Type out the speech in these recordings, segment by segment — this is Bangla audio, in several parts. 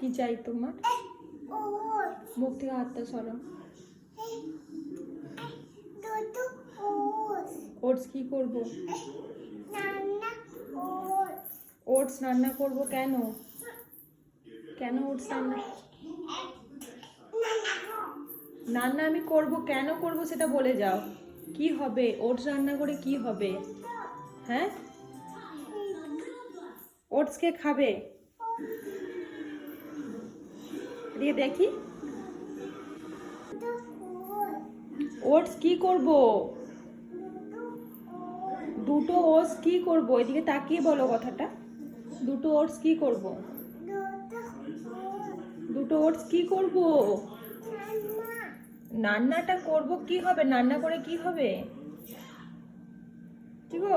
কি চাই তোমার? মুখ থেকে হাতটা সরাও। ওটস কি করব? ওটস রান্না করব কেন? কেন ওটস রান্না? রান্না আমি করব, কেন করব সেটা বলে যাও। কি হবে ওটস রান্না করে, কি হবে? হ্যাঁ, ওটস কে খাবে? দিয়ে দেখি ওটস কি করব? দুটো ওটস কি করব? এদিকে তাকিয়ে বলো কথাটা। দুটো ওটস কি করব? দুটো ওটস কি করব? রান্নাটা করব, কি হবে? রান্না করে কি হবে? কি গো,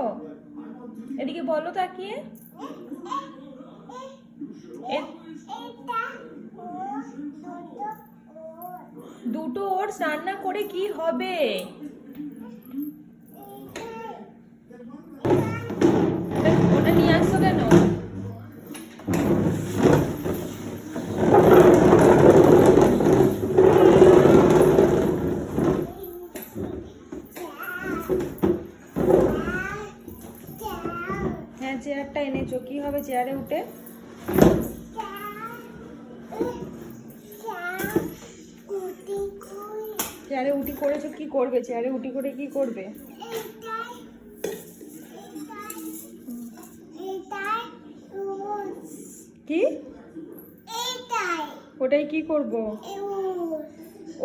এদিকে বলো তাকিয়ে। দুটো ওটস রান্না করে কি হবে? ওটা নিয়ে আসছো কেন? হ্যাঁ, চেয়ারটা এনেছো, কি হবে চেয়ারে উঠে? চেয়ারে উঠি করেছো, কি করবে? চেয়ারে উঠি করে কি করবে? কি ওটাই কি করব?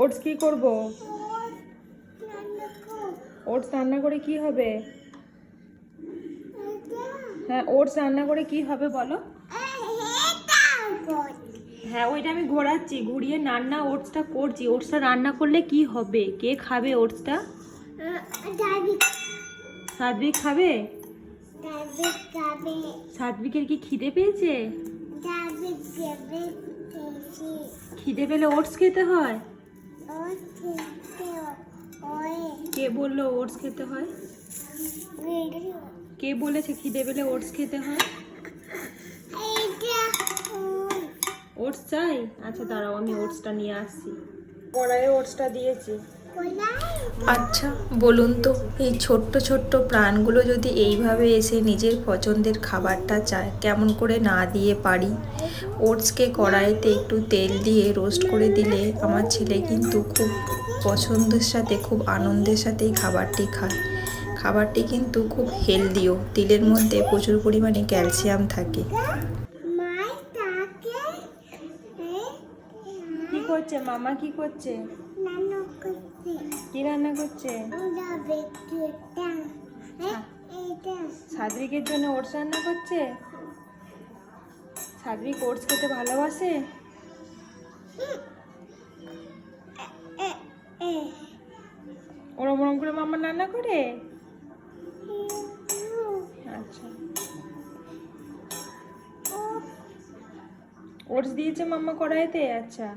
ওটস কি করব? ওটস রান্না করে কি হবে? হ্যাঁ, ওটস রান্না করে কি হবে বলো? হ্যাঁ, ওইটা আমি ঘোরাচ্ছি, ঘুরিয়ে রান্না ওটসটা করছি। ওটসটা রান্না করলে কি হবে? কে খাবে ওটসটা? সাত্বিক খাবে? সাত্বিকের কি খিদে পেয়েছে? খিদে পেলে ওটস খেতে হয়? কে বললো ওটস খেতে হয়? কে বলেছে খিদে পেলে ওটস খেতে হয়? ওটস চাই? আচ্ছা দাঁড়াও, আমি ওটসটা নিয়ে আসছি। কড়াইয়ে ওটসটা দিয়েছি। আচ্ছা বলুন তো, এই ছোট্ট ছোট্ট প্রাণগুলো যদি এইভাবে এসে নিজের পছন্দের খাবারটা চায়, কেমন করে না দিয়ে পারি? ওটসকে কড়াইতে একটু তেল দিয়ে রোস্ট করে দিলে আমার ছেলে কিন্তু খুব পছন্দের সাথে, খুব আনন্দের সাথেই খাবারটি খায়। খাবারটি কিন্তু খুব হেলদিও, তিলের মধ্যে প্রচুর পরিমাণে ক্যালসিয়াম থাকে। কি করছে মামা? কি করছে? কি রান্না করছে? সাদবিকের জন্য ওটস রান্না করছে। সাদবিক ওটস খেতে ভালোবাসে? ওরম ওরম করে মামা রান্না করে? আচ্ছা, ওটস দিয়েছে মাম্মা কড়াইতে? আচ্ছা,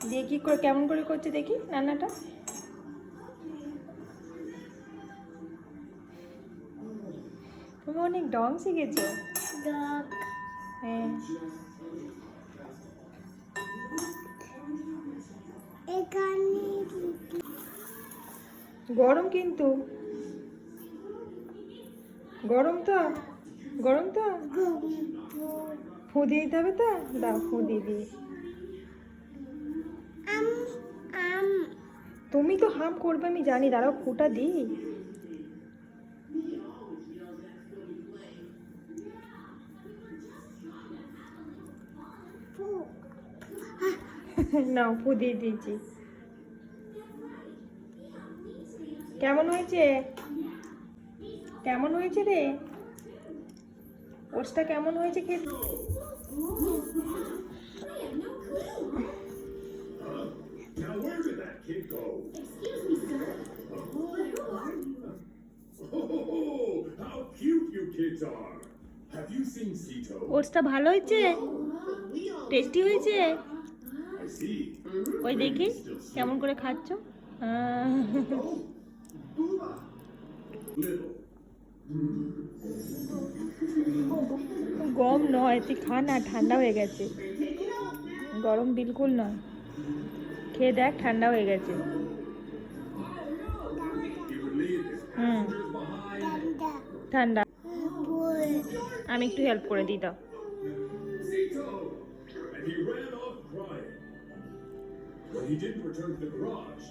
দিয়ে কি করে, কেমন করে করছে দেখি রান্নাটা। তুমি অনেক ডং শিখেছো। হ্যাঁ, গরম কিন্তু, গরম তো, গরম তো। ফু দিয়ে দিতে হবে তো, দাও ফু দিয়ে দিই। তুমি তো হাম করবে আমি জানি, দাঁড়াও ফুটা দিই। নাও ফু দিয়ে দিয়েছি। কেমন হয়েছে? কেমন হয়েছে রে ওটসটা? কেমন হয়েছে খেতে? ওটসটা ভালো হয়েছে? টেস্টি হয়েছে? ওই দেখি কেমন করে খাচ্ছ। গম নয়, তুই খা না, ঠান্ডা হয়ে গেছে। গরম বিলকুল নয়, খেয়ে দেখ, ঠান্ডা হয়ে গেছে। হুম, ঠান্ডা। আমি একটু হেল্প করে দিই, দাও। And he ran off crying. But he didn't return to the garage.